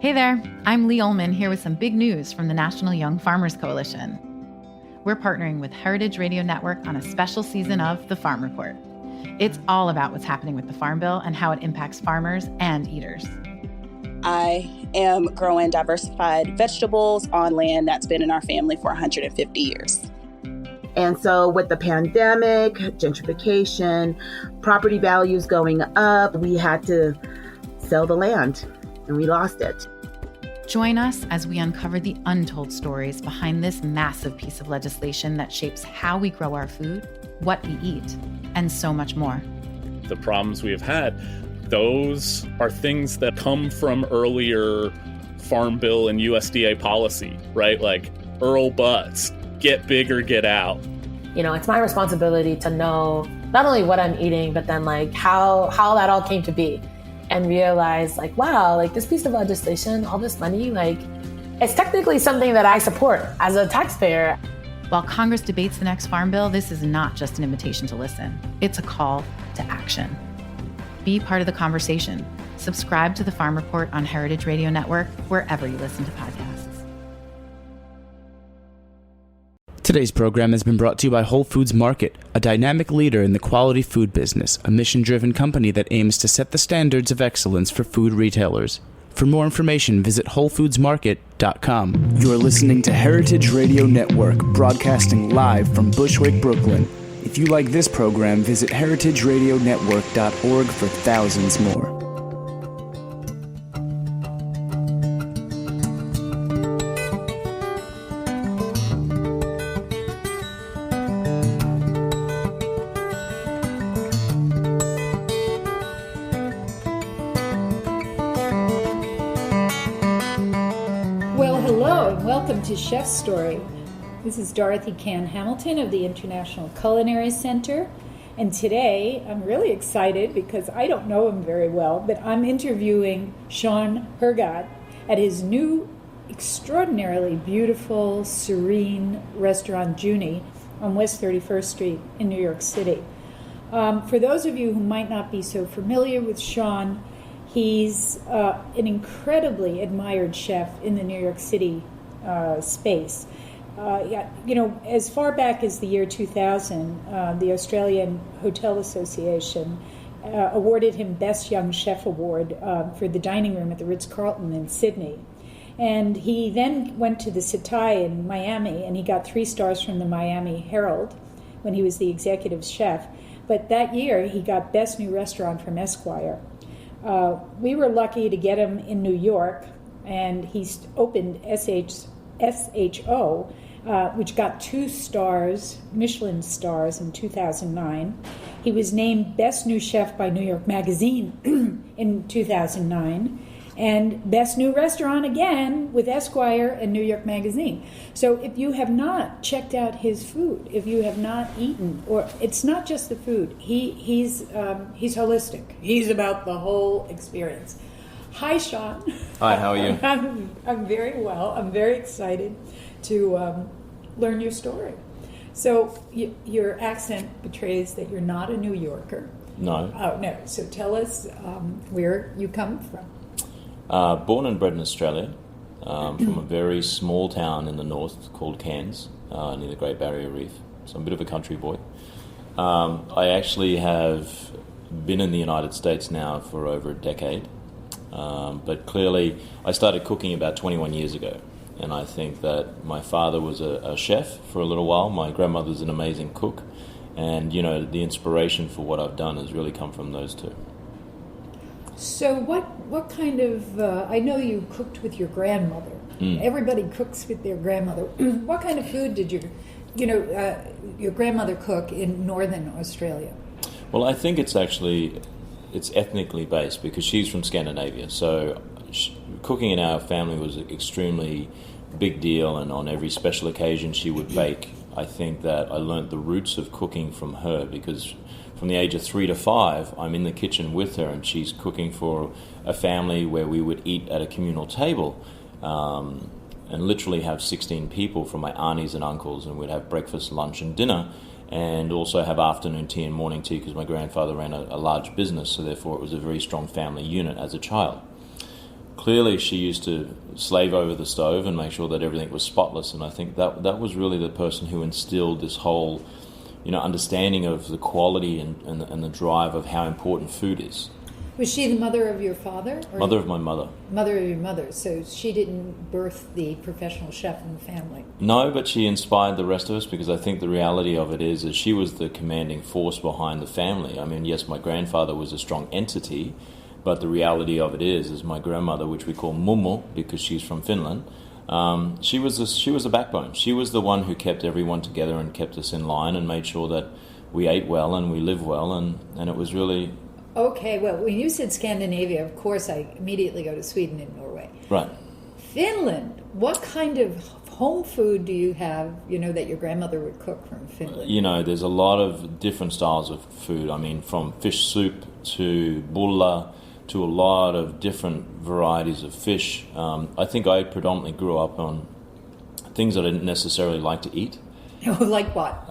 Hey there, I'm Lee Ullman here with some big news from the National Young Farmers Coalition. We're partnering with Heritage Radio Network on a special season of The Farm Report. It's all about what's happening with the Farm Bill and how it impacts farmers and eaters. I am growing diversified vegetables on land that's been in our family for 150 years. And so with the pandemic, gentrification, property values going up, we had to sell the land and we lost it. Join us as we uncover the untold stories behind this massive piece of legislation that shapes how we grow our food, what we eat, and so much more. The problems we have had, those are things that come from earlier Farm Bill and USDA policy, right? Like Earl Butz, get big or get out. You know, it's my responsibility to know not only what I'm eating, but then like how that all came to be. And realize like, wow, like this piece of legislation, all this money, like it's technically something that I support as a taxpayer. While Congress debates the next Farm Bill, this is not just an invitation to listen. It's a call to action. Be part of the conversation. Subscribe to the Farm Report on Heritage Radio Network, wherever you listen to podcasts. Today's program has been brought to you by Whole Foods Market, a dynamic leader in the quality food business, a mission-driven company that aims to set the standards of excellence for food retailers. For more information, visit WholeFoodsMarket.com. You're listening to Heritage Radio Network, broadcasting live from Bushwick, Brooklyn. If you like this program, visit heritageradionetwork.org for thousands more. To Chef's Story. This is Dorothy Cann Hamilton of the International Culinary Center, and today I'm really excited because I don't know him very well, but I'm interviewing Shaun Hergatt at his new extraordinarily beautiful, serene restaurant, Junie, on West 31st Street in New York City. For those of you who might not be so familiar with Shaun, he's an incredibly admired chef in the New York City space. As far back as the year 2000, the Australian Hotel Association awarded him Best Young Chef Award for the dining room at the Ritz-Carlton in Sydney. And he then went to the Setai in Miami, and he got 3 stars from the Miami Herald when he was the executive chef. But that year, he got Best New Restaurant from Esquire. We were lucky to get him in New York, and he's opened SHO, which got 2 stars, Michelin stars, in 2009. He was named Best New Chef by New York Magazine in 2009, and Best New Restaurant again with Esquire and New York Magazine. So if you have not checked out his food, if you have not eaten, or it's not just the food, he's holistic. He's about the whole experience. Hi, Shaun. Hi, how are you? I'm very well. I'm very excited to learn your story. So your accent betrays that you're not a New Yorker. No. Oh, no. So tell us where you come from. Born and bred in Australia, from a very small town in the north called Cairns, near the Great Barrier Reef. So I'm a bit of a country boy. I actually have been in the United States now for over a decade. But clearly, I started cooking about 21 years ago, and I think that my father was a chef for a little while. My grandmother's an amazing cook, and the inspiration for what I've done has really come from those two. So what kind of, I know you cooked with your grandmother. Everybody cooks with their grandmother. What kind of food did your grandmother cook in northern Australia? Well, I think it's ethnically based because she's from Scandinavia. So cooking in our family was an extremely big deal, and on every special occasion she would bake. I think that I learnt the roots of cooking from her because from the age of 3 to 5, I'm in the kitchen with her and she's cooking for a family where we would eat at a communal table and literally have 16 people from my aunties and uncles, and we'd have breakfast, lunch and dinner, and also have afternoon tea and morning tea because my grandfather ran a large business, so therefore it was a very strong family unit as a child. clearly she used to slave over the stove and make sure that everything was spotless. And I think that was really the person who instilled this whole, understanding of the quality and the drive of how important food is. Was she the mother of your father? Or Mother of my mother. Mother of your mother. So she didn't birth the professional chef in the family. No, but she inspired the rest of us, because I think the reality of it is she was the commanding force behind the family. I mean, yes, my grandfather was a strong entity, but the reality of it is my grandmother, which we call Mummo because she's from Finland, she was the backbone. She was the one who kept everyone together and kept us in line and made sure that we ate well and we lived well, and it was really... Okay, well, when you said Scandinavia, of course, I immediately go to Sweden and Norway. Right. Finland, what kind of home food do you have, that your grandmother would cook from Finland? There's a lot of different styles of food. I mean, from fish soup to bulla to a lot of different varieties of fish. I think I predominantly grew up on things that I didn't necessarily like to eat. Like what?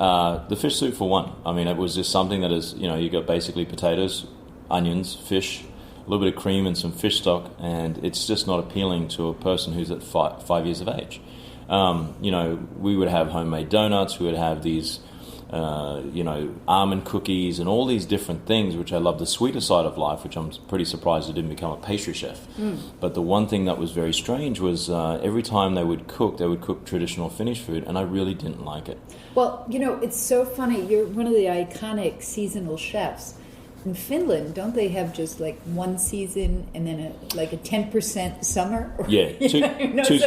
The fish soup, for one. I mean, it was just something that is, you got basically potatoes, onions, fish, a little bit of cream and some fish stock, and it's just not appealing to a person who's at 5 years of age. We would have homemade donuts, we would have these, almond cookies and all these different things, which I love the sweeter side of life, which I'm pretty surprised I didn't become a pastry chef. But the one thing that was very strange was every time they would cook traditional Finnish food, and I really didn't like it. Well, it's so funny. You're one of the iconic seasonal chefs. In Finland, don't they have just like one season and then a 10% summer? Yeah, two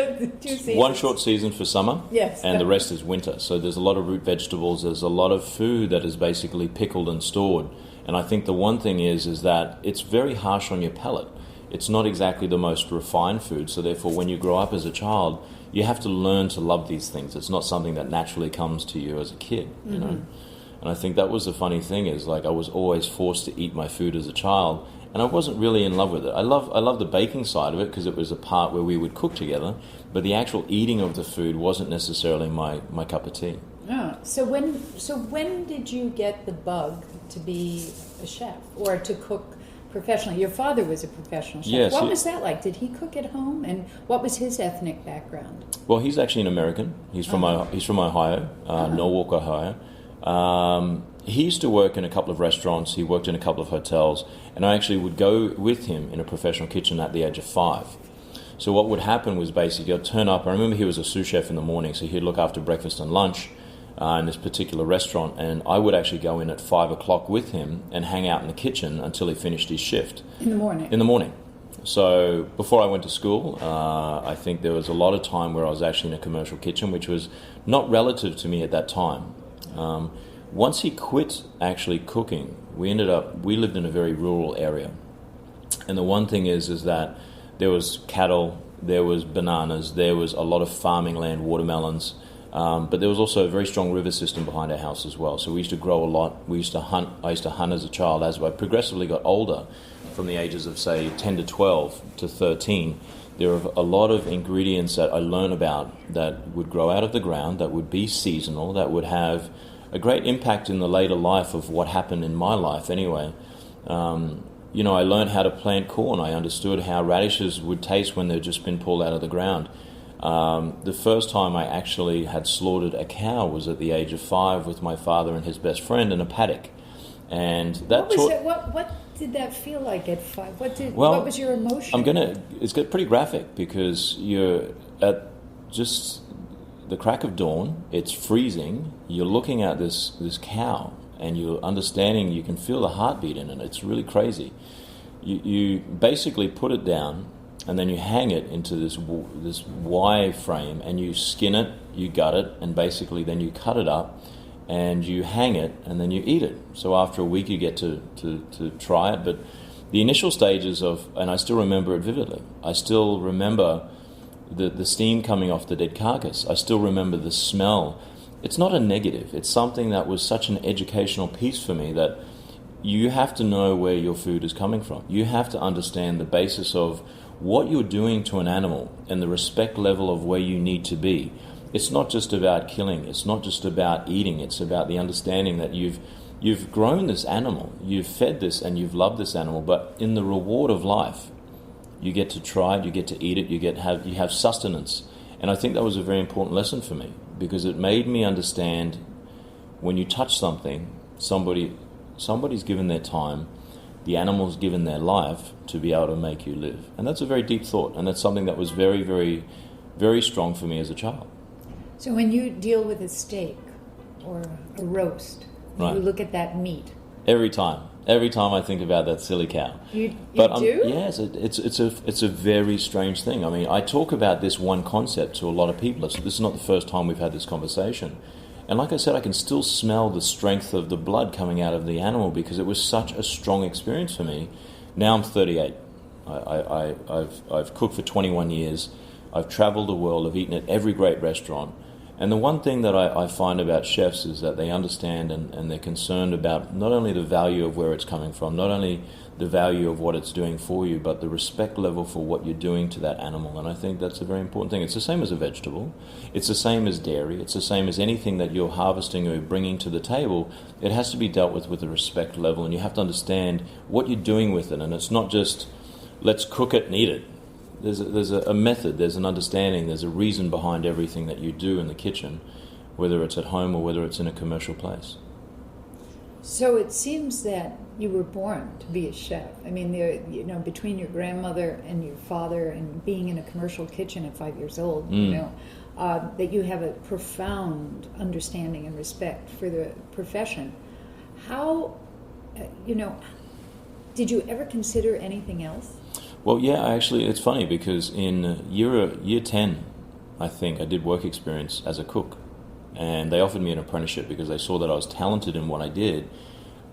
seasons. One short season for summer, yes, and the rest is winter. So there's a lot of root vegetables. There's a lot of food that is basically pickled and stored. And I think the one thing is that it's very harsh on your palate. It's not exactly the most refined food. So therefore, when you grow up as a child, you have to learn to love these things. It's not something that naturally comes to you as a kid, you know. And I think that was the funny thing is, I was always forced to eat my food as a child, and I wasn't really in love with it. I love the baking side of it because it was a part where we would cook together, but the actual eating of the food wasn't necessarily my cup of tea. Oh, so when did you get the bug to be a chef or to cook professionally? Your father was a professional chef. Yes, what was that like? Did he cook at home, and what was his ethnic background? Well, he's actually an American. He's from Ohio, Norwalk, Ohio. He used to work in a couple of restaurants, he worked in a couple of hotels, and I actually would go with him in a professional kitchen at the age of 5. So what would happen was basically I'd turn up. I remember he was a sous chef in the morning, so he'd look after breakfast and lunch in this particular restaurant, and I would actually go in at 5 o'clock with him and hang out in the kitchen until he finished his shift. In the morning? In the morning. So before I went to school, I think there was a lot of time where I was actually in a commercial kitchen, which was not relative to me at that time. Once he quit actually cooking, we lived in a very rural area. And the one thing is that there was cattle, there was bananas, there was a lot of farming land, watermelons, but there was also a very strong river system behind our house as well. So we used to grow a lot. We used to hunt. I used to hunt as a child. As I progressively got older, from the ages of, say, 10 to 12 to 13, there are a lot of ingredients that I learned about that would grow out of the ground, that would be seasonal, that would have a great impact in the later life of what happened in my life anyway. I learned how to plant corn. I understood how radishes would taste when they'd just been pulled out of the ground. The first time I actually had slaughtered a cow was at the age of 5 with my father and his best friend in a paddock. And that what did that feel like at 5? What was your emotion? It's pretty graphic because you're at just the crack of dawn, it's freezing, you're looking at this cow and you're understanding, you can feel the heartbeat in it. It's really crazy. You basically put it down and then you hang it into this Y frame and you skin it, you gut it, and basically then you cut it up and you hang it and then you eat it. So after a week you get to try it. But the initial stages and I still remember it vividly. I still remember the steam coming off the dead carcass. I still remember the smell. It's not a negative. It's something that was such an educational piece for me that you have to know where your food is coming from. You have to understand the basis of what you're doing to an animal and the respect level of where you need to be. It's not just about killing. It's not just about eating. It's about the understanding that you've grown this animal, you've fed this and you've loved this animal, but in the reward of life, You get to try it, you get to eat it, you have sustenance. And I think that was a very important lesson for me, because it made me understand when you touch something, somebody's given their time, the animal's given their life to be able to make you live. And that's a very deep thought, and that's something that was very, very, very strong for me as a child. So when you deal with a steak or a roast, Right. you look at that meat. Every time I think about that silly cow. You do? do? Yes, it's a very strange thing. I mean, I talk about this one concept to a lot of people. So this is not the first time we've had this conversation. And like I said, I can still smell the strength of the blood coming out of the animal, because it was such a strong experience for me. Now I'm 38. I've cooked for 21 years. I've traveled the world. I've eaten at every great restaurant. And the one thing that I find about chefs is that they understand and they're concerned about not only the value of where it's coming from, not only the value of what it's doing for you, but the respect level for what you're doing to that animal. And I think that's a very important thing. It's the same as a vegetable. It's the same as dairy. It's the same as anything that you're harvesting or bringing to the table. It has to be dealt with a respect level, and you have to understand what you're doing with it. And it's not just, let's cook it and eat it. There's a method, there's an understanding, there's a reason behind everything that you do in the kitchen, whether it's at home or whether it's in a commercial place. So it seems that you were born to be a chef. I mean, between your grandmother and your father and being in a commercial kitchen at 5 years old, that you have a profound understanding and respect for the profession. How, did you ever consider anything else? Well, yeah, actually, it's funny because in year 10, I think, I did work experience as a cook. And they offered me an apprenticeship because they saw that I was talented in what I did.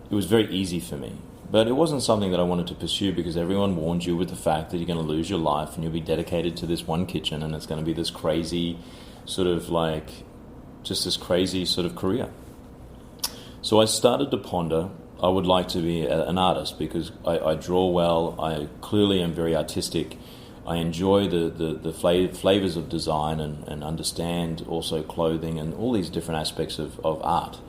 It was very easy for me. But it wasn't something that I wanted to pursue, because everyone warned you with the fact that you're going to lose your life and you'll be dedicated to this one kitchen, and it's going to be this crazy sort of this crazy sort of career. So I started to ponder, I would like to be an artist, because I draw well, I clearly am very artistic. I enjoy the flavors of design and understand also clothing and all these different aspects of art.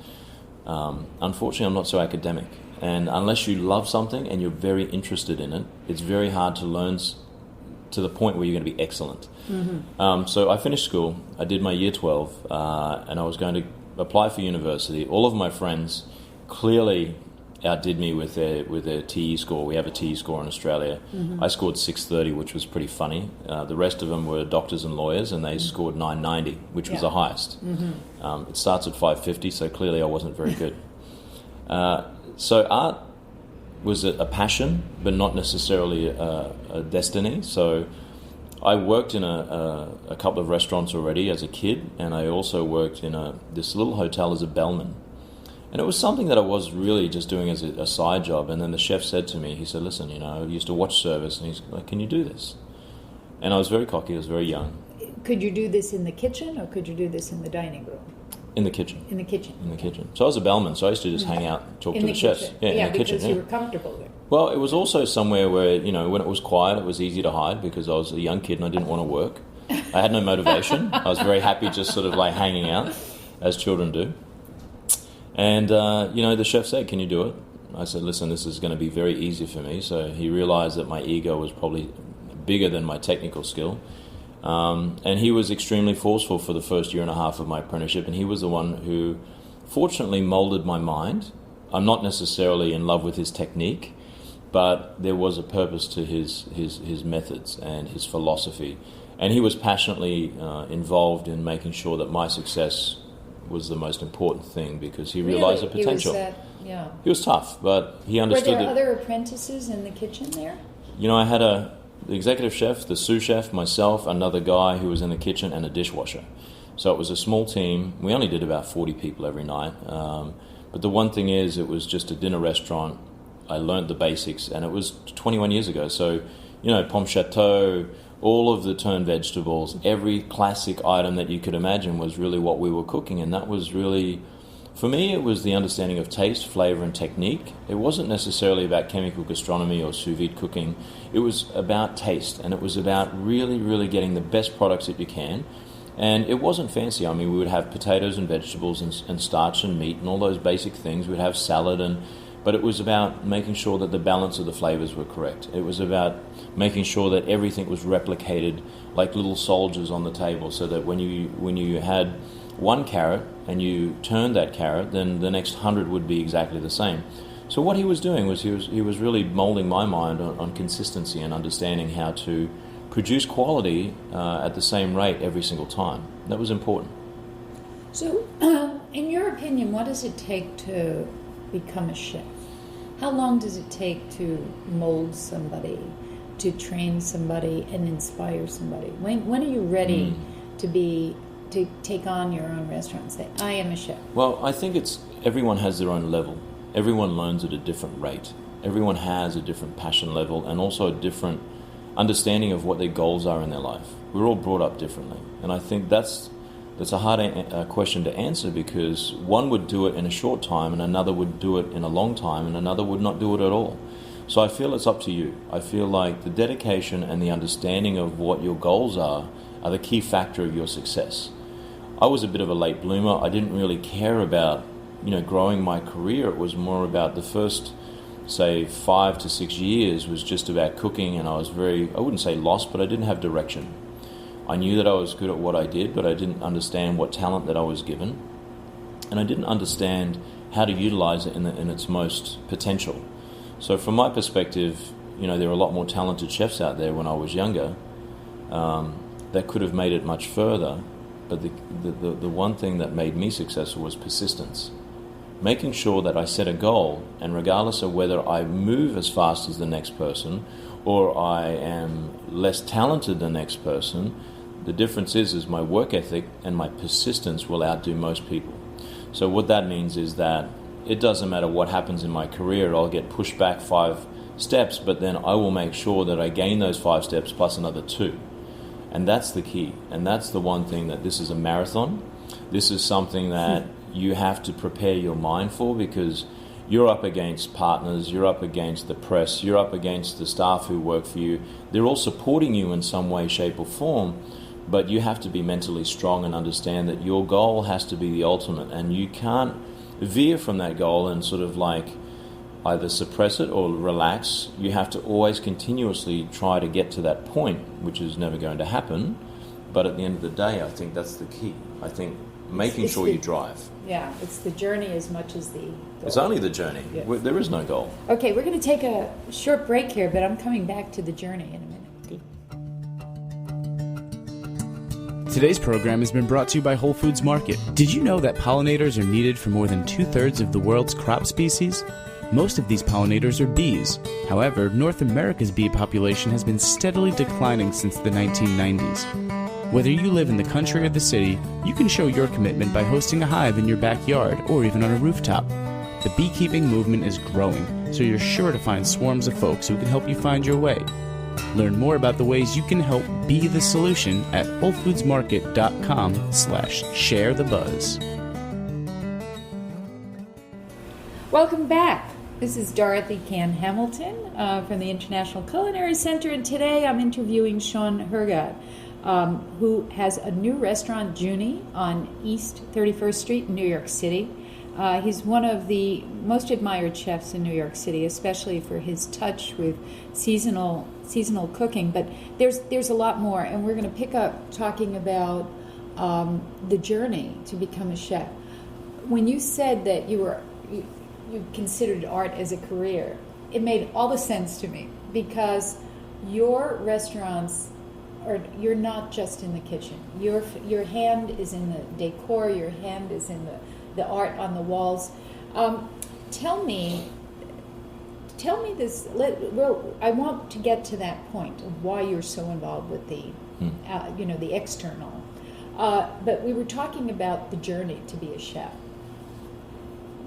Unfortunately, I'm not so academic. And unless you love something and you're very interested in it, it's very hard to learn to the point where you're going to be excellent. Mm-hmm. So I finished school, I did my year 12, and I was going to apply for university. All of my friends clearly outdid me with their TE score. We have a TE score in Australia. Mm-hmm. I scored 630, which was pretty funny. The rest of them were doctors and lawyers, and they scored 990, which was the highest. Mm-hmm. It starts at 550, so clearly I wasn't very good. So art was a passion, but not necessarily a destiny. So I worked in a couple of restaurants already as a kid, and I also worked in this little hotel as a bellman. And it was something that I was really just doing as a side job. And then the chef said to me, he said, listen, I used to watch service, and he's like, can you do this? And I was very cocky, I was very young. Could you do this in the kitchen, or could you do this in the dining room? In the kitchen. In the kitchen. In the kitchen. So I was a bellman, so I used to just hang out and talk to the chefs. Yeah, in the kitchen. Because you were comfortable there. Well, it was also somewhere where, when it was quiet, it was easy to hide, because I was a young kid and I didn't want to work. I had no motivation. I was very happy just sort of hanging out, as children do. And, the chef said, can you do it? I said, listen, this is going to be very easy for me. So he realized that my ego was probably bigger than my technical skill. And he was extremely forceful for the first year and a half of my apprenticeship. And he was the one who fortunately molded my mind. I'm not necessarily in love with his technique, but there was a purpose to his methods and his philosophy. And he was passionately involved in making sure that my success was the most important thing, because he realized the potential. He was tough, but he understood. Were there other apprentices in the kitchen there? I had the executive chef, the sous chef, myself, another guy who was in the kitchen, and a dishwasher. So it was a small team. We only did about 40 people every night. But the one thing is, it was just a dinner restaurant. I learned the basics, and it was 21 years ago. So, pomme chateau, all of the turned vegetables, every classic item that you could imagine was really what we were cooking. And that was really, for me, it was the understanding of taste, flavor, and technique. It wasn't necessarily about chemical gastronomy or sous vide cooking. It was about taste, and it was about really, really getting the best products that you can. And it wasn't fancy. We would have potatoes and vegetables and starch and meat and all those basic things. We'd have salad, But it was about making sure that the balance of the flavors were correct. It was about making sure that everything was replicated like little soldiers on the table, so that when you had one carrot and you turned that carrot, then the next 100 would be exactly the same. So what he was doing was he was really molding my mind on consistency and understanding how to produce quality at the same rate every single time. That was important. So, in your opinion, what does it take to become a chef? How long does it take to mold somebody, to train somebody, and inspire somebody? When are you ready to take on your own restaurant and say, I am a chef? Well, I think everyone has their own level. Everyone learns at a different rate. Everyone has a different passion level and also a different understanding of what their goals are in their life. We're all brought up differently. And I think that's a hard question to answer, because one would do it in a short time and another would do it in a long time and another would not do it at all. So I feel it's up to you. I feel like the dedication and the understanding of what your goals are the key factor of your success. I was a bit of a late bloomer. I didn't really care about, growing my career. It was more about the first, say, 5 to 6 years was just about cooking, and I was I wouldn't say lost, but I didn't have direction. I knew that I was good at what I did, but I didn't understand what talent that I was given, and I didn't understand how to utilize it in its most potential. So from my perspective, there are a lot more talented chefs out there when I was younger that could have made it much further, but the one thing that made me successful was persistence. Making sure that I set a goal, and regardless of whether I move as fast as the next person or I am less talented than the next person, the difference is my work ethic and my persistence will outdo most people. So what that means is that it doesn't matter what happens in my career, I'll get pushed back 5 steps, but then I will make sure that I gain those 5 steps plus another 2. And that's the key. And that's the one thing, that this is a marathon. This is something that you have to prepare your mind for, because you're up against partners, you're up against the press, you're up against the staff who work for you. They're all supporting you in some way, shape or form, but you have to be mentally strong and understand that your goal has to be the ultimate, and you can't veer from that goal and sort of like either suppress it or relax. You have to always continuously try to get to that point, which is never going to happen. But at the end of the day, I think that's the key. I think making sure you drive. Yeah, it's the journey as much as the goal. It's only the journey. Yes. There is no goal. Okay, we're going to take a short break here, but I'm coming back to the journey in a minute. Today's program has been brought to you by Whole Foods Market. Did you know that pollinators are needed for more than 2/3 of the world's crop species? Most of these pollinators are bees. However, North America's bee population has been steadily declining since the 1990s. Whether you live in the country or the city, you can show your commitment by hosting a hive in your backyard or even on a rooftop. The beekeeping movement is growing, so you're sure to find swarms of folks who can help you find your way. Learn more about the ways you can help be the solution at WholeFoodsMarket.com/sharethebuzz. Welcome back. This is Dorothy Can Hamilton from the International Culinary Center, and today I'm interviewing Shaun Hergatt, who has a new restaurant, Junie, on East 31st Street in New York City. He's one of the most admired chefs in New York City, especially for his touch with seasonal cooking. But there's a lot more, and we're going to pick up talking about the journey to become a chef. When you said that you considered art as a career, it made all the sense to me, because your restaurants you're not just in the kitchen. Your hand is in the decor. Your hand is in the art on the walls. Tell me this. I want to get to that point of why you're so involved with the external. But we were talking about the journey to be a chef.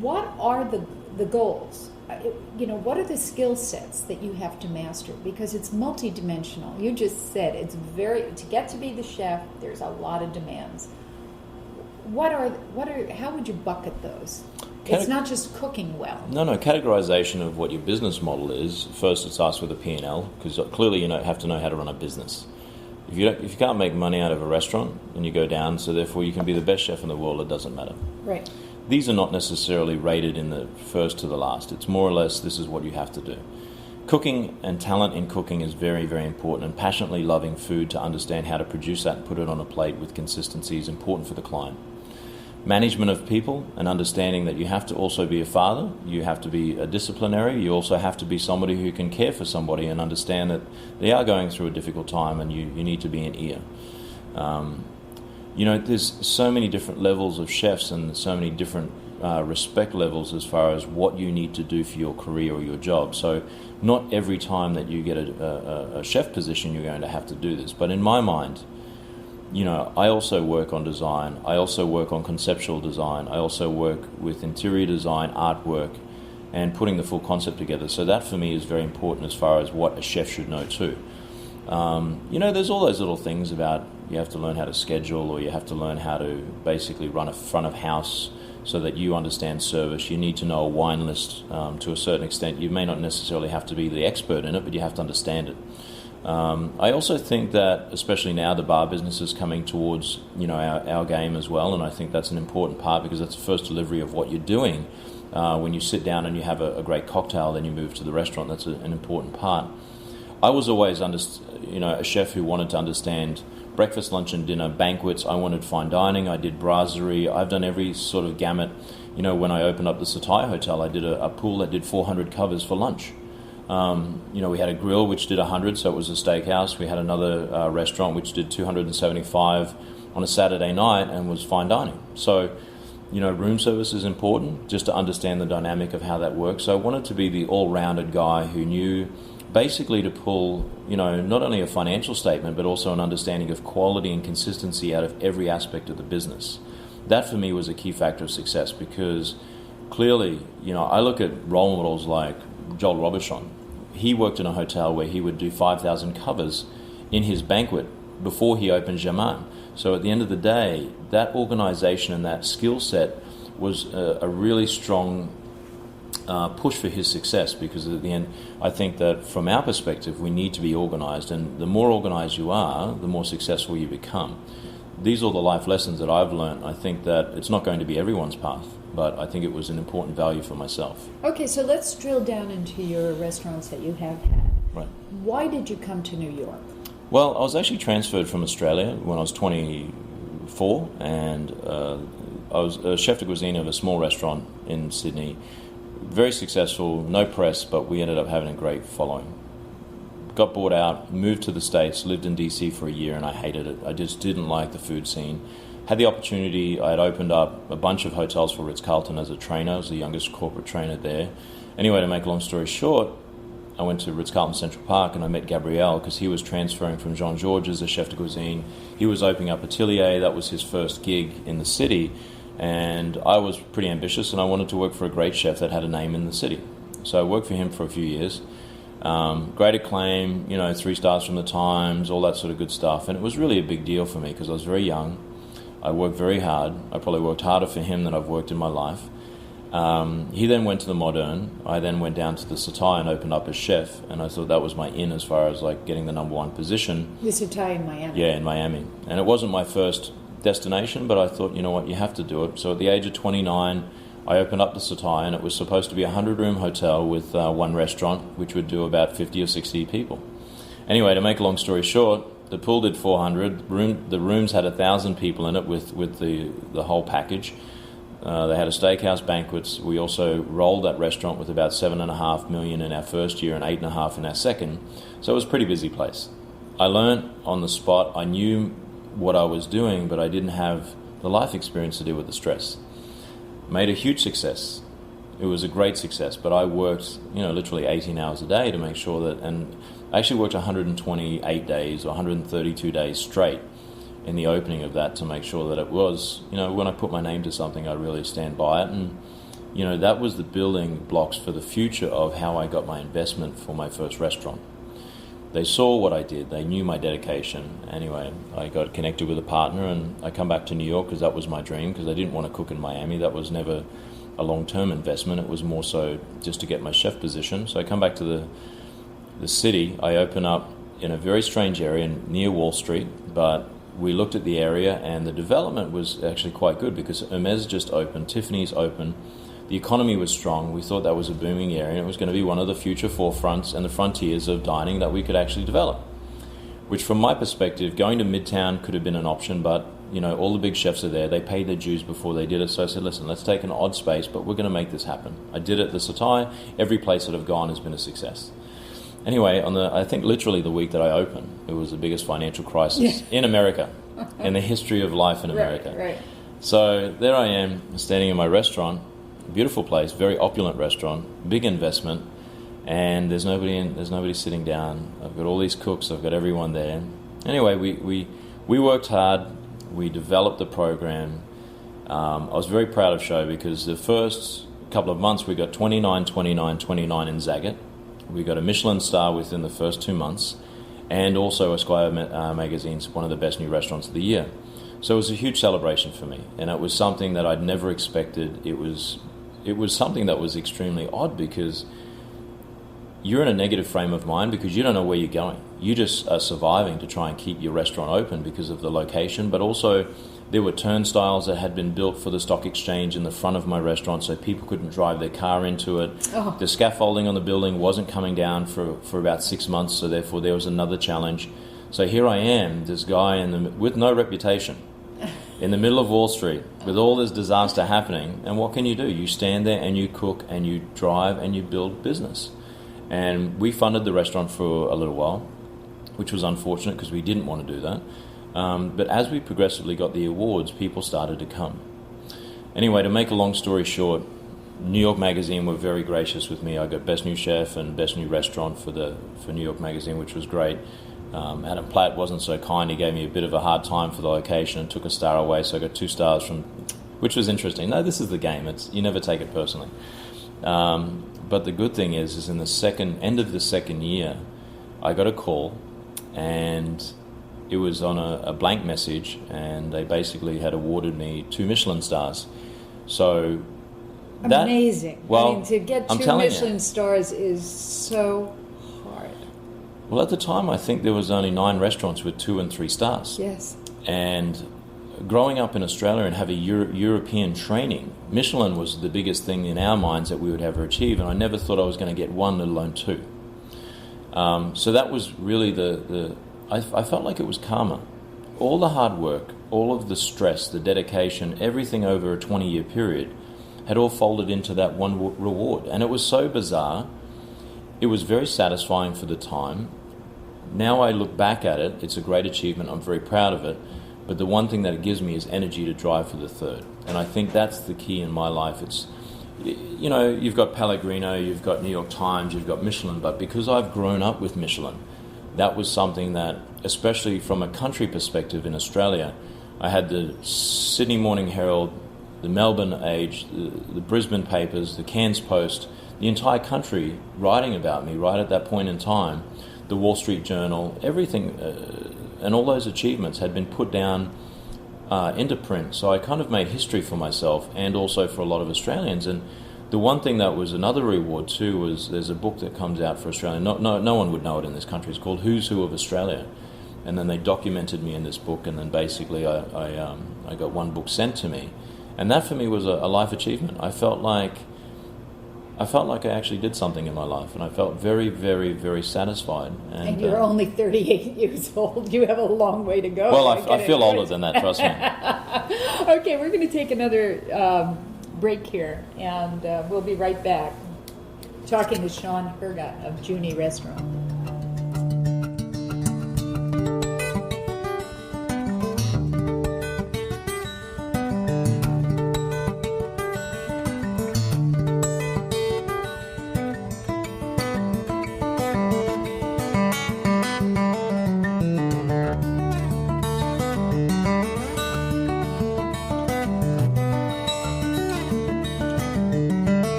What are the goals? What are the skill sets that you have to master? Because it's multidimensional. You just said to get to be the chef, there's a lot of demands. How would you bucket those? It's not just cooking well. No, categorization of what your business model is. First, it starts with a P&L, because clearly you have to know how to run a business. If you can't make money out of a restaurant, then you go down, so therefore you can be the best chef in the world, it doesn't matter. Right. these are not necessarily rated in the first to the last. It's more or less, this is what you have to do. Cooking and talent in cooking is very, very important, and passionately loving food to understand how to produce that and put it on a plate with consistency is important for the client. Management of people and understanding that you have to also be a father, you have to be a disciplinary, you also have to be somebody who can care for somebody and understand that they are going through a difficult time and you need to be an ear. There's so many different levels of chefs and so many different respect levels as far as what you need to do for your career or your job. So not every time that you get a chef position you're going to have to do this. But in my mind, I also work on design. I also work on conceptual design. I also work with interior design, artwork, and putting the full concept together. So that for me is very important as far as what a chef should know too. There's all those little things about you have to learn how to schedule, or you have to learn how to basically run a front of house so that you understand service. You need to know a wine list to a certain extent. You may not necessarily have to be the expert in it, but you have to understand it. I also think that, especially now, the bar business is coming towards our game as well, and I think that's an important part because that's the first delivery of what you're doing. When you sit down and you have a great cocktail, then you move to the restaurant. That's an important part. I was always a chef who wanted to understand breakfast, lunch and dinner, banquets. I wanted fine dining. I did brasserie. I've done every sort of gamut. When I opened up the Satai Hotel, I did a pool that did 400 covers for lunch. We had a grill which did 100, so it was a steakhouse. We had another restaurant which did 275 on a Saturday night and was fine dining. So, room service is important just to understand the dynamic of how that works. So I wanted to be the all-rounded guy who knew basically to pull, not only a financial statement, but also an understanding of quality and consistency out of every aspect of the business. That for me was a key factor of success because clearly, I look at role models like Joel Robuchon. He worked in a hotel where he would do 5,000 covers in his banquet before he opened Jaman. So at the end of the day, that organization and that skill set was a really strong push for his success, because at the end, I think that from our perspective, we need to be organized, and the more organized you are, the more successful you become. These are the life lessons that I've learned. I think that it's not going to be everyone's path, but I think it was an important value for myself. Okay, so let's drill down into your restaurants that you have had. Right. Why did you come to New York? Well, I was actually transferred from Australia when I was 24, and I was a chef de cuisine of a small restaurant in Sydney. Very successful, no press, but we ended up having a great following. Got bought out, moved to the States, lived in DC for a year, and I hated it. I just didn't like the food scene. Had the opportunity, I had opened up a bunch of hotels for Ritz-Carlton as a trainer. I was the youngest corporate trainer there. Anyway, to make a long story short, I went to Ritz-Carlton Central Park and I met Gabriel because he was transferring from Jean-Georges as chef de cuisine. He was opening up Atelier. That was his first gig in the city. And I was pretty ambitious and I wanted to work for a great chef that had a name in the city. So I worked for him for a few years. Great acclaim, 3 stars from the Times, all that sort of good stuff. And it was really a big deal for me because I was very young. I worked very hard. I probably worked harder for him than I've worked in my life. He then went to the Modern. I then went down to the Satai and opened up as chef. And I thought that was my in as far as like getting the number 1 position. The Satai in Miami. Yeah, in Miami. And it wasn't my first destination, but I thought, you know what, you have to do it. So at the age of 29, I opened up the Satai, and it was supposed to be a 100-room hotel with 1 restaurant, which would do about 50 or 60 people. Anyway, to make a long story short, the pool did 400. The rooms had 1,000 people in it with the whole package. They had a steakhouse, banquets. We also rolled that restaurant with about $7.5 million in our first year and $8.5 million in our second. So it was a pretty busy place. I learned on the spot. I knew what I was doing, but I didn't have the life experience to deal with the stress. Made a huge success. It was a great success, but I worked, literally 18 hours a day to make sure that, and I actually worked 128 days or 132 days straight in the opening of that to make sure that it was, when I put my name to something, I really stand by it. And, that was the building blocks for the future of how I got my investment for my first restaurant. They saw what I did. They knew my dedication. Anyway, I got connected with a partner and I come back to New York because that was my dream, because I didn't want to cook in Miami. That was never a long-term investment. It was more so just to get my chef position. So I come back to the city. I open up in a very strange area near Wall Street, but we looked at the area, and the development was actually quite good because Hermes just opened, Tiffany's open, the economy was strong. We thought that was a booming area, and it was going to be one of the future forefronts and the frontiers of dining that we could actually develop. Which, from my perspective, going to Midtown could have been an option, but all the big chefs are there. They paid their dues before they did it. So I said, listen, let's take an odd space, but we're going to make this happen. I did it at the Satai. Every place that I've gone has been a success. Anyway, I think literally the week that I opened, it was the biggest financial crisis in America, in the history of life in America. Right. So there I am, standing in my restaurant, beautiful place, very opulent restaurant, big investment, and there's nobody sitting down. I've got all these cooks, I've got everyone there. Anyway, we worked hard, we developed the program. I was very proud of Shaun because the first couple of months we got 29, 29, 29 in Zagat. We got a Michelin star within the first 2 months, and also Esquire magazine's one of the best new restaurants of the year. So it was a huge celebration for me, and it was something that I'd never expected. It was something that was extremely odd because you're in a negative frame of mind because you don't know where you're going. You just are surviving to try and keep your restaurant open because of the location, but also there were turnstiles that had been built for the stock exchange in the front of my restaurant so people couldn't drive their car into it. Oh. The scaffolding on the building wasn't coming down for about 6 months, so therefore there was another challenge. So here I am, this guy with no reputation, in the middle of Wall Street, with all this disaster happening, and what can you do? You stand there and you cook and you drive and you build business. And we funded the restaurant for a little while, which was unfortunate because we didn't want to do that. But as we progressively got the awards, people started to come. Anyway, to make a long story short, New York Magazine were very gracious with me. I got Best New Chef and Best New Restaurant for New York Magazine, which was great. Adam Platt wasn't so kind. He gave me a bit of a hard time for the location and took a star away, so I got 2 stars which was interesting. No, this is the game. You never take it personally. But the good thing is in the end of the second year, I got a call, and it was on a blank message, and they basically had awarded me 2 Michelin stars. So amazing. Well, I mean, to get 2 Michelin stars is so hard. Well, at the time, I think there was only 9 restaurants with 2 and 3 stars. Yes. And growing up in Australia and having European training, Michelin was the biggest thing in our minds that we would ever achieve, and I never thought I was going to get 1, let alone 2. So that was really I felt like it was karma. All the hard work, all of the stress, the dedication, everything over a 20-year period had all folded into that one reward. And it was so bizarre. It was very satisfying for the time. Now I look back at it, it's a great achievement. I'm very proud of it. But the one thing that it gives me is energy to drive for the third. And I think that's the key in my life. It's, you've got Pellegrino, you've got New York Times, you've got Michelin. But because I've grown up with Michelin, that was something that, especially from a country perspective in Australia, I had the Sydney Morning Herald, the Melbourne Age, the Brisbane papers, the Cairns Post, the entire country writing about me right at that point in time, the Wall Street Journal, everything, and all those achievements had been put down into print. So I kind of made history for myself and also for a lot of Australians. And the one thing that was another reward too was there's a book that comes out for Australia. No one would know it in this country. It's called Who's Who of Australia. And then they documented me in this book, and then basically I got one book sent to me. And that for me was a life achievement. I felt like I actually did something in my life, and I felt very, very, very satisfied. And you're only 38 years old. You have a long way to go. Well, I feel older than that, trust me. Okay, we're going to take another break here, and we'll be right back talking to Shaun Hergatt of Junie Restaurant.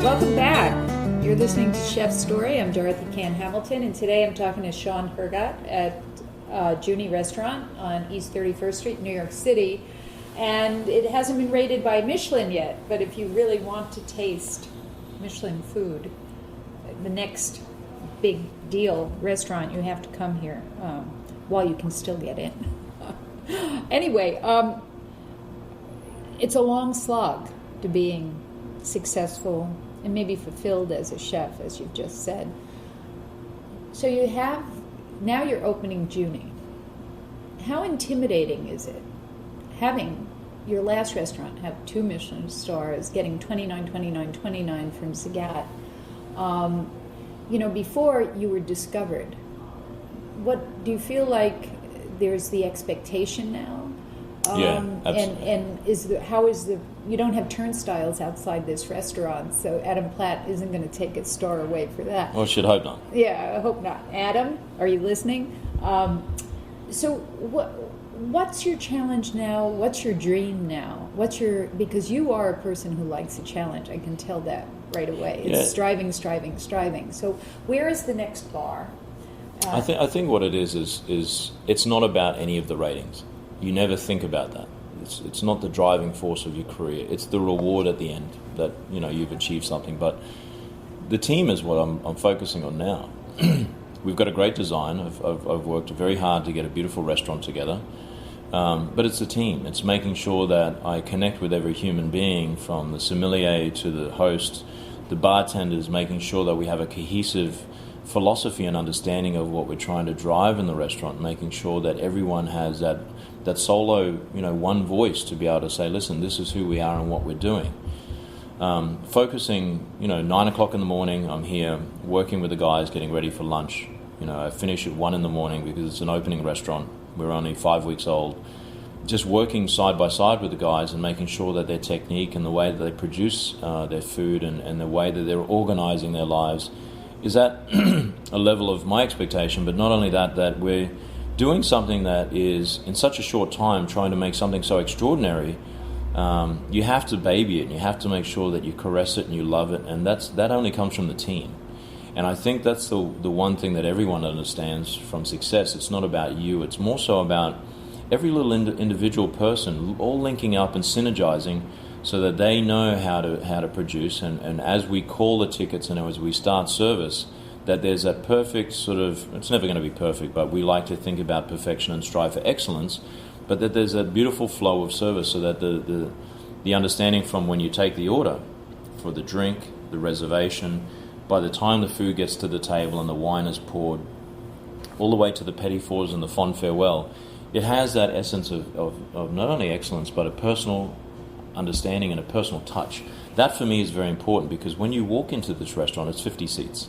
Welcome back. You're listening to Chef's Story. I'm Dorothy Cann Hamilton, and today I'm talking to Shaun Hergatt at Junie Restaurant on East 31st Street, New York City. And it hasn't been rated by Michelin yet, but if you really want to taste Michelin food, the next big deal restaurant, you have to come here while you can still get in. Anyway, it's a long slog to being successful and maybe fulfilled as a chef, as you've just said. So now you're opening Junie. How intimidating is it having your last restaurant have 2 Michelin stars, getting 29, 29, 29 from Zagat? Before you were discovered, what do you feel like there's the expectation now? Yeah, absolutely. And you don't have turnstiles outside this restaurant, so Adam Platt isn't going to take a star away for that. Well, I should hope not. Yeah, I hope not. Adam, are you listening? So what's your challenge now? What's your dream now? Because you are a person who likes a challenge. I can tell that right away. It's striving. So where is the next bar? I think what it is it's not about any of the ratings. You never think about that. It's not the driving force of your career. It's the reward at the end that you've achieved something. But the team is what I'm focusing on now. We've got a great design. I've worked very hard to get a beautiful restaurant together. But it's the team. It's making sure that I connect with every human being, from the sommelier to the host, the bartenders, making sure that we have a cohesive philosophy and understanding of what we're trying to drive in the restaurant, making sure that everyone has that solo, one voice to be able to say, listen, this is who we are and what we're doing. Focusing, 9 o'clock in the morning, I'm here working with the guys, getting ready for lunch. I finish at 1 in the morning because it's an opening restaurant. We're only 5 weeks old. Just working side by side with the guys and making sure that their technique and the way that they produce their food and the way that they're organizing their lives is at a level of my expectation. But not only that we're doing something that is, in such a short time, trying to make something so extraordinary. You have to baby it, and you have to make sure that you caress it and you love it, and that only comes from the team. And I think that's the one thing that everyone understands from success. It's not about you. It's more so about every little individual person all linking up and synergizing so that they know how to produce. And as we call the tickets and as we start service, that there's that perfect sort of, it's never going to be perfect, but we like to think about perfection and strive for excellence, but that there's a beautiful flow of service so that the understanding from when you take the order for the drink, the reservation, by the time the food gets to the table and the wine is poured, all the way to the petit fours and the fond farewell, it has that essence of not only excellence, but a personal understanding and a personal touch. That for me is very important, because when you walk into this restaurant, it's 50 seats.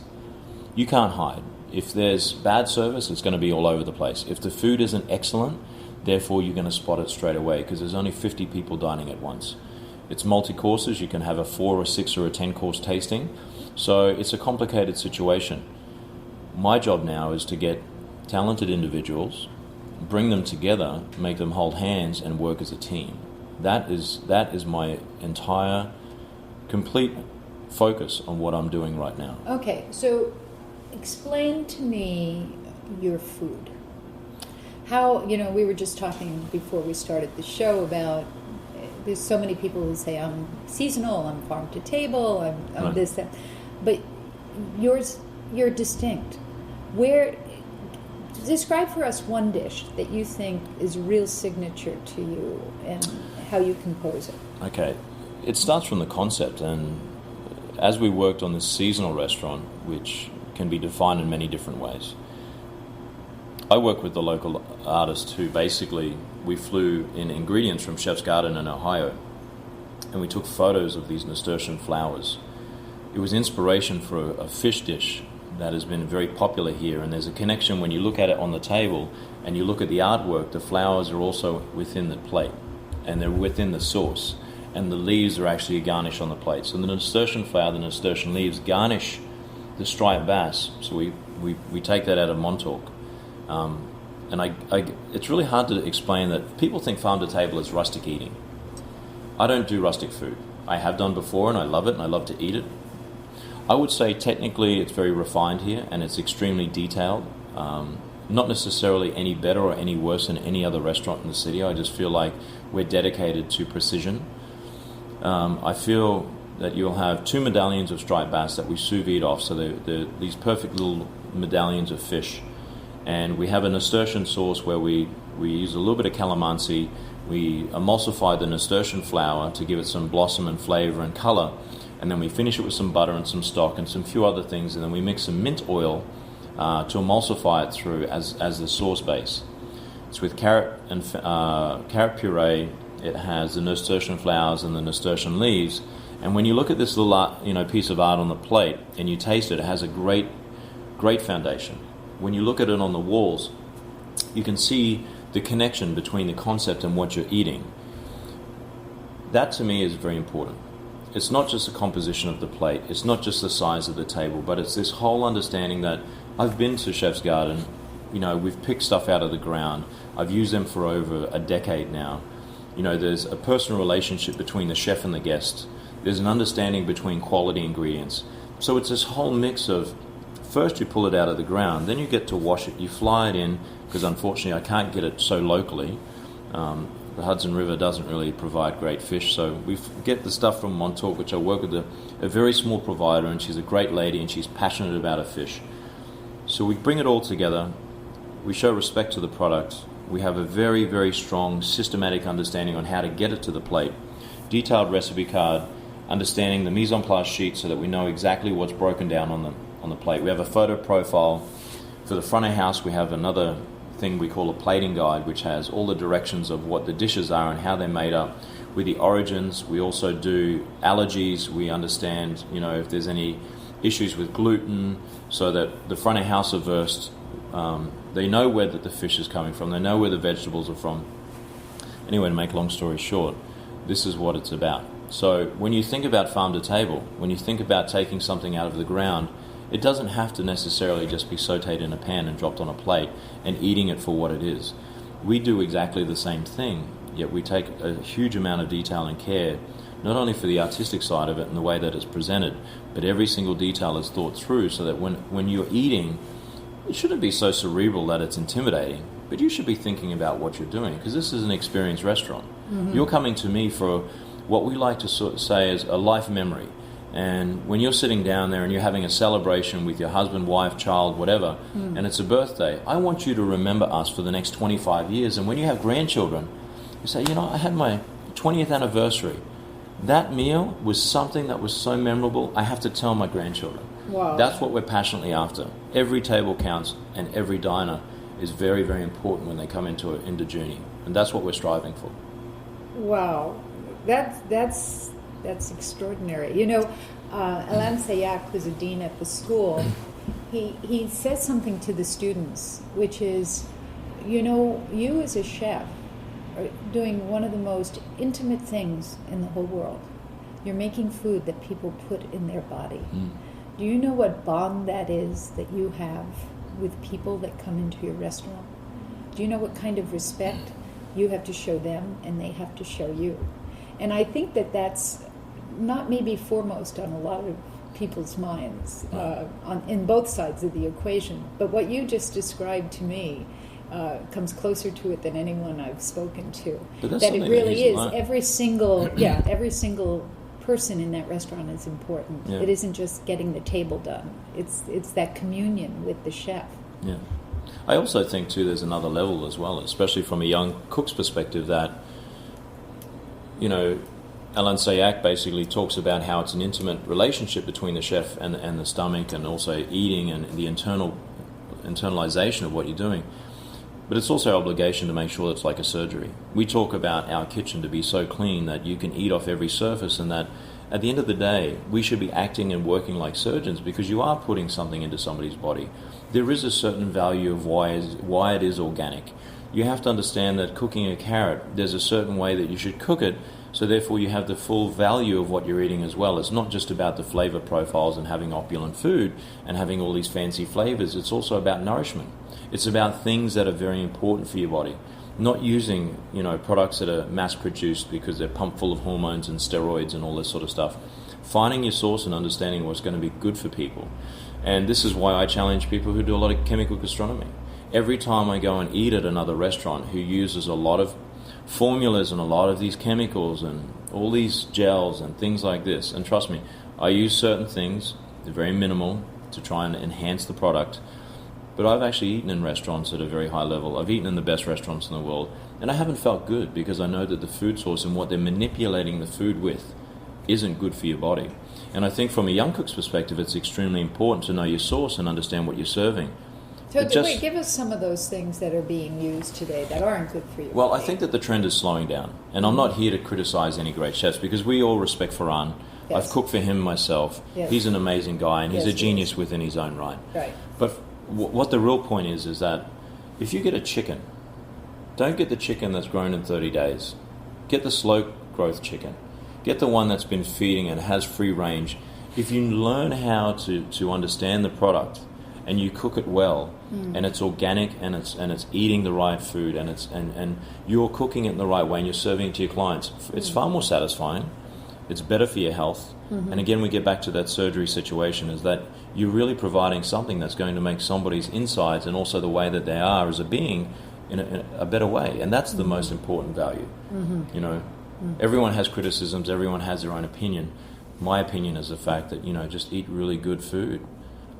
You can't hide. If there's bad service, it's going to be all over the place. If the food isn't excellent, therefore you're going to spot it straight away, because there's only 50 people dining at once. It's multi-courses. You can have a 4 or 6 or a 10-course tasting. So it's a complicated situation. My job now is to get talented individuals, bring them together, make them hold hands and work as a team. That is my entire, complete focus on what I'm doing right now. Okay, so explain to me your food. How, we were just talking before we started the show about, there's so many people who say, I'm seasonal, I'm farm to table, I'm Right. this, that. But you're distinct. Describe for us one dish that you think is real signature to you and how you compose it. Okay, it starts from the concept, and as we worked on this seasonal restaurant, which can be defined in many different ways, I work with the local artist who basically, we flew in ingredients from Chef's Garden in Ohio, and we took photos of these nasturtium flowers. It was inspiration for a fish dish that has been very popular here, and there's a connection when you look at it on the table and you look at the artwork. The flowers are also within the plate, and they're within the sauce, and the leaves are actually a garnish on the plate. So the nasturtium flower, the nasturtium leaves garnish the striped bass. So we take that out of Montauk. And it's really hard to explain that. People think farm to table is rustic eating. I don't do rustic food. I have done before, and I love it, and I love to eat it. I would say technically it's very refined here, and it's extremely detailed. not necessarily any better or any worse than any other restaurant in the city. I just feel like we're dedicated to precision. I feel that you'll have 2 medallions of striped bass that we sous vide off, so they're these perfect little medallions of fish. And we have a nasturtium sauce where we use a little bit of calamansi. We emulsify the nasturtium flour to give it some blossom and flavor and color, and then we finish it with some butter and some stock and some few other things, and then we mix some mint oil to emulsify it through as the sauce base. It's with carrot puree. It has the nasturtium flowers and the nasturtium leaves. And when you look at this little piece of art on the plate and you taste it, it has a great foundation. When you look at it on the walls, you can see the connection between the concept and what you're eating. That to me is very important. It's not just the composition of the plate, it's not just the size of the table, but it's this whole understanding that I've been to Chef's Garden, we've picked stuff out of the ground. I've used them for over a decade now. There's a personal relationship between the chef and the guest. There's an understanding between quality ingredients. So it's this whole mix of, first you pull it out of the ground, then you get to wash it, you fly it in, because unfortunately I can't get it so locally. The Hudson River doesn't really provide great fish, so we get the stuff from Montauk, which I work with a very small provider, and she's a great lady and she's passionate about her fish. So we bring it all together, we show respect to the product, we have a very, very strong systematic understanding on how to get it to the plate, detailed recipe card, understanding the mise en place sheet so that we know exactly what's broken down on the plate. We have a photo profile. For the front of house, we have another thing we call a plating guide, which has all the directions of what the dishes are and how they're made up. With the origins, we also do allergies. We understand, if there's any issues with gluten, so that the front of house are versed. They know where the fish is coming from. They know where the vegetables are from. Anyway, to make a long story short, this is what it's about. So when you think about farm to table, when you think about taking something out of the ground, it doesn't have to necessarily just be sautéed in a pan and dropped on a plate and eating it for what it is. We do exactly the same thing, yet we take a huge amount of detail and care, not only for the artistic side of it and the way that it's presented, but every single detail is thought through so that when you're eating, it shouldn't be so cerebral that it's intimidating, but you should be thinking about what you're doing, because this is an experienced restaurant. Mm-hmm. You're coming to me for what we like to sort of say is a life memory. And when you're sitting down there and you're having a celebration with your husband, wife, child, whatever, and it's a birthday, I want you to remember us for the next 25 years. And when you have grandchildren, you say, I had my 20th anniversary. That meal was something that was so memorable, I have to tell my grandchildren. Wow. That's what we're passionately after. Every table counts, and every diner is very, very important when they come into journey. And that's what we're striving for. Wow. That's extraordinary. Alain Sayak, who's a dean at the school, he says something to the students, which is, you as a chef are doing one of the most intimate things in the whole world. You're making food that people put in their body. Do you know what bond that is that you have with people that come into your restaurant? Do you know what kind of respect you have to show them and they have to show you? And I think that that's not maybe foremost on a lot of people's minds in both sides of the equation. But what you just described to me comes closer to it than anyone I've spoken to. That it really is. Every single person in that restaurant is important. Yeah. It isn't just getting the table done. It's that communion with the chef. Yeah. I also think too there's another level as well, especially from a young cook's perspective, that Alain Sayak basically talks about how it's an intimate relationship between the chef and the stomach, and also eating and the internalization of what you're doing. But it's also our obligation to make sure it's like a surgery. We talk about our kitchen to be so clean that you can eat off every surface, and that at the end of the day, we should be acting and working like surgeons, because you are putting something into somebody's body. There is a certain value of why it is organic. You have to understand that cooking a carrot, there's a certain way that you should cook it, so therefore you have the full value of what you're eating as well. It's not just about the flavor profiles and having opulent food and having all these fancy flavors. It's also about nourishment. It's about things that are very important for your body. Not using, products that are mass-produced because they're pumped full of hormones and steroids and all this sort of stuff. Finding your source and understanding what's going to be good for people. And this is why I challenge people who do a lot of chemical gastronomy. every time I go and eat at another restaurant who uses a lot of formulas and a lot of these chemicals and all these gels and things like this, and trust me, I use certain things, they're very minimal, to try and enhance the product, but I've actually eaten in restaurants at a very high level. I've eaten in the best restaurants in the world, and I haven't felt good because I know that the food source and what they're manipulating the food with isn't good for your body. And I think from a young cook's perspective, it's extremely important to know your source and understand what you're serving. So wait, give us some of those things that are being used today that aren't good for you. Well, I think that the trend is slowing down. And I'm not here to criticize any great chefs because we all respect Farhan. Yes. I've cooked for him myself. Yes. He's an amazing guy and he's a genius within his own right. Right. But what the real point is that if you get a chicken, don't get the chicken that's grown in 30 days. Get the slow growth chicken. Get the one that's been feeding and has free range. If you learn how to understand the product and you cook it well, and it's organic and it's eating the right food and you're cooking it in the right way and you're serving it to your clients, it's far more satisfying. It's better for your health. And again, we get back to that surgery situation, is that you're really providing something that's going to make somebody's insides and also the way that they are as a being in a better way. And that's the most important value. You know, everyone has criticisms, everyone has their own opinion. My opinion is the fact that, you know, just eat really good food.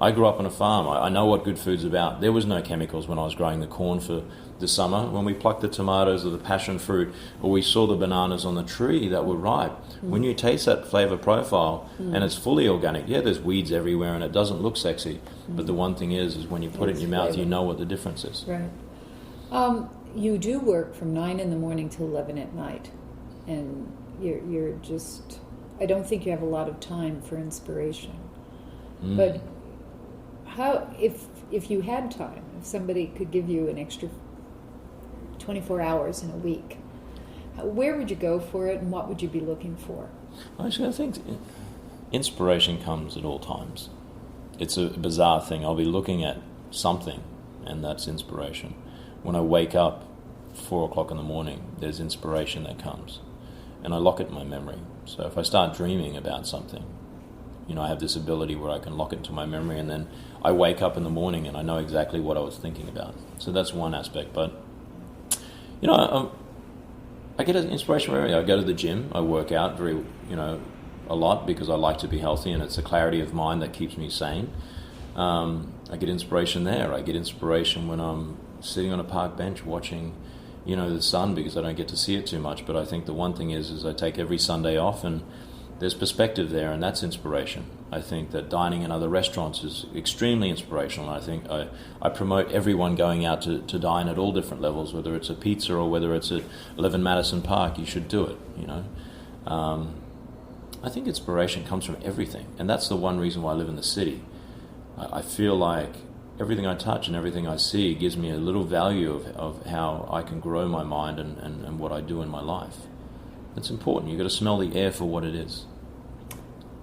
I grew up on a farm. I know what good food's about. There was no chemicals when I was growing the corn for the summer. When we plucked the tomatoes or the passion fruit, or we saw the bananas on the tree that were ripe, when you taste that flavor profile and it's fully organic, yeah, there's weeds everywhere and it doesn't look sexy. But the one thing is when you put it in your mouth, you know what the difference is. Right. You do work from 9 in the morning till 11 at night, and you're just, I don't think you have a lot of time for inspiration. But how, if you had time, if somebody could give you an extra 24 hours in a week, where would you go for it and what would you be looking for? Actually, I think inspiration comes at all times. It's a bizarre thing. I'll be looking at something and that's inspiration. When I wake up 4 o'clock in the morning, there's inspiration that comes. And I lock it in my memory. So if I start dreaming about something, you know, I have this ability where I can lock it into my memory, and then I wake up in the morning and I know exactly what I was thinking about. So that's one aspect. But, you know, I get inspiration from everywhere. I go to the gym. I work out a lot because I like to be healthy, and it's the clarity of mind that keeps me sane. I get inspiration there. I get inspiration when I'm sitting on a park bench watching, you know, the sun, because I don't get to see it too much. But I think the one thing is I take every Sunday off, and there's perspective there, and that's inspiration. I think that dining in other restaurants is extremely inspirational. I think I promote everyone going out to dine at all different levels, whether it's a pizza or whether it's at 11 Madison Park. You should do it, you know. I think inspiration comes from everything, and that's the one reason why I live in the city. I feel like everything I touch and everything I see gives me a little value of how I can grow my mind and what I do in my life. It's important. You've got to smell the air for what it is.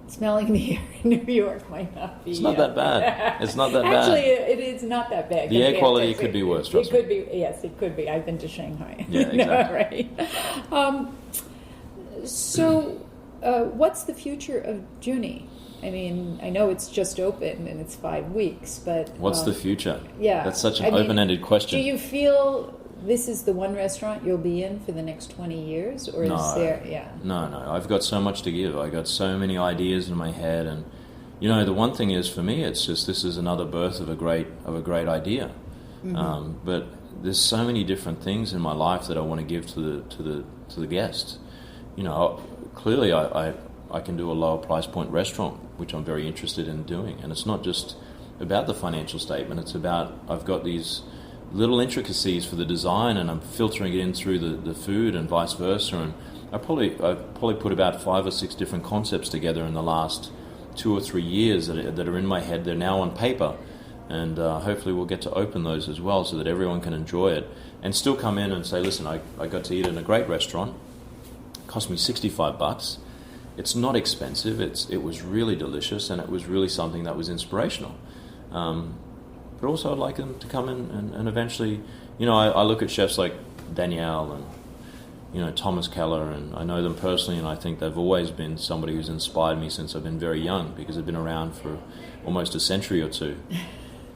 Smelling the air in New York might not be... It's not that bad. It's not that bad. Actually, it is not that bad. The air quality could be worse, trust me. It could be, yes, it could be. I've been to Shanghai. Yeah, exactly. Right. So, what's the future of Junie? I mean, I know it's just open and it's 5 weeks, but... What's the future? Yeah. That's such an open-ended question. Do you feel this is the one restaurant you'll be in for the next 20 years? Or is there... Yeah. No. I've got so much to give. I've got so many ideas in my head. And, you know, the one thing is for me, it's just this is another birth of a great idea. Mm-hmm. But there's so many different things in my life that I want to give to the guests. You know, clearly I can do a lower price point restaurant, which I'm very interested in doing. And it's not just about the financial statement. It's about, I've got these little intricacies for the design, and I'm filtering it in through the food and vice versa. And I've probably put about 5 or 6 different concepts together in the last 2 or 3 years that are in my head. They're now on paper. And hopefully we'll get to open those as well so that everyone can enjoy it and still come in and say, listen, I got to eat in a great restaurant. It cost me $65. It's not expensive. It was really delicious, and it was really something that was inspirational. But also I'd like them to come in and eventually, you know, I look at chefs like Danielle and, you know, Thomas Keller, and I know them personally, and I think they've always been somebody who's inspired me since I've been very young, because they've been around for almost a century or two.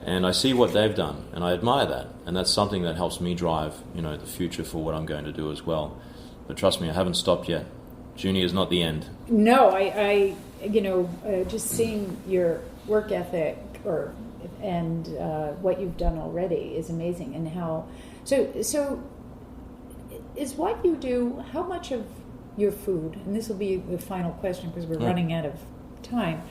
And I see what they've done, and I admire that. And that's something that helps me drive, the future for what I'm going to do as well. But trust me, I haven't stopped yet. Junior is not the end. No, I just seeing your work ethic and what you've done already is amazing. And how so is what you do, how much of your food, and this will be the final question because we're running out of time,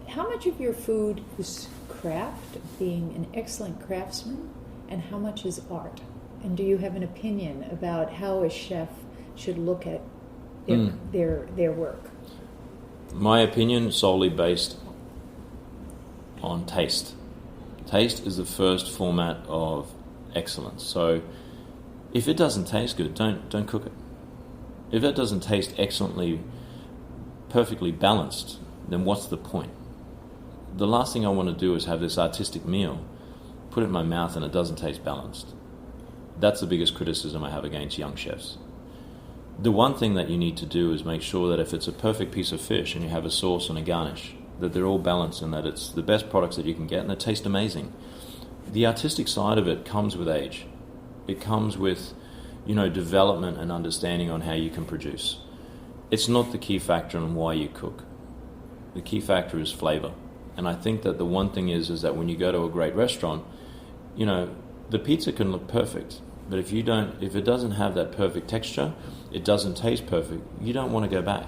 how much of your food is craft, being an excellent craftsman, and how much is art? And do you have an opinion about how a chef should look at their work? My opinion solely based on taste. Taste is the first format of excellence. So if it doesn't taste good, don't cook it. If it doesn't taste excellently, perfectly balanced, then what's the point? The last thing I want to do is have this artistic meal, put it in my mouth, and it doesn't taste balanced. That's the biggest criticism I have against young chefs. The one thing that you need to do is make sure that if it's a perfect piece of fish and you have a sauce and a garnish, that they're all balanced and that it's the best products that you can get and they taste amazing. The artistic side of it comes with age. It comes with, development and understanding on how you can produce. It's not the key factor on why you cook. The key factor is flavor. And I think that the one thing is that when you go to a great restaurant, the pizza can look perfect, but if it doesn't have that perfect texture, it doesn't taste perfect, you don't want to go back.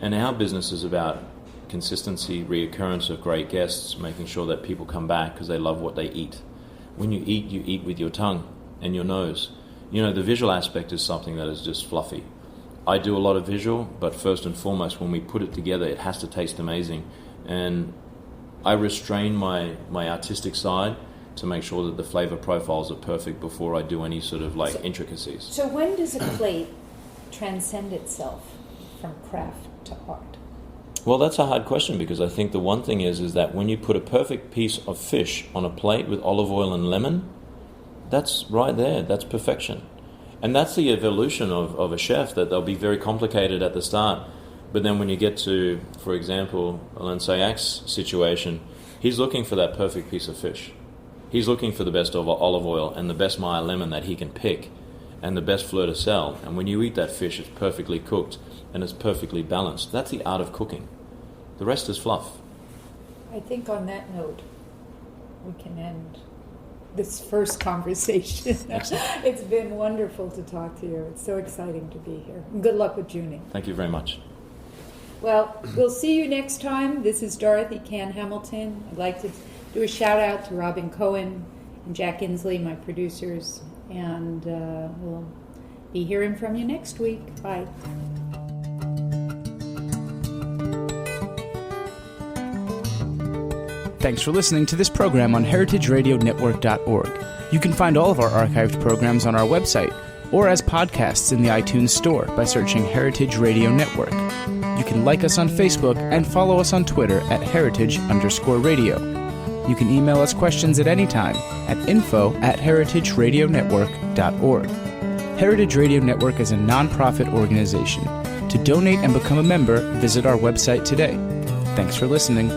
And our business is about consistency, reoccurrence of great guests, making sure that people come back because they love what they eat. When you eat with your tongue and your nose. The visual aspect is something that is just fluffy. I do a lot of visual, but first and foremost, when we put it together, it has to taste amazing. And I restrain my artistic side to make sure that the flavor profiles are perfect before I do any sort of intricacies. So when does a plate transcend itself from craft to art? Well, that's a hard question because I think the one thing is that when you put a perfect piece of fish on a plate with olive oil and lemon, that's right there, that's perfection. And that's the evolution of a chef, that they'll be very complicated at the start. But then when you get to, for example, Alain Sayac's situation, he's looking for that perfect piece of fish. He's looking for the best of olive oil and the best Meyer lemon that he can pick and the best fleur de sel. And when you eat that fish, it's perfectly cooked and it's perfectly balanced. That's the art of cooking. The rest is fluff. I think on that note, we can end this first conversation. It's been wonderful to talk to you. It's so exciting to be here. And good luck with Junie. Thank you very much. Well, we'll see you next time. This is Dorothy Can Hamilton. I'd like to do a shout out to Robin Cohen and Jack Inslee, my producers, and we'll be hearing from you next week. Bye. Thanks for listening to this program on heritageradionetwork.org. You can find all of our archived programs on our website or as podcasts in the iTunes Store by searching Heritage Radio Network. You can like us on Facebook and follow us on Twitter at @heritage_radio. You can email us questions at any time at info@heritageradionetwork.org. Heritage Radio Network is a nonprofit organization. To donate and become a member, visit our website today. Thanks for listening.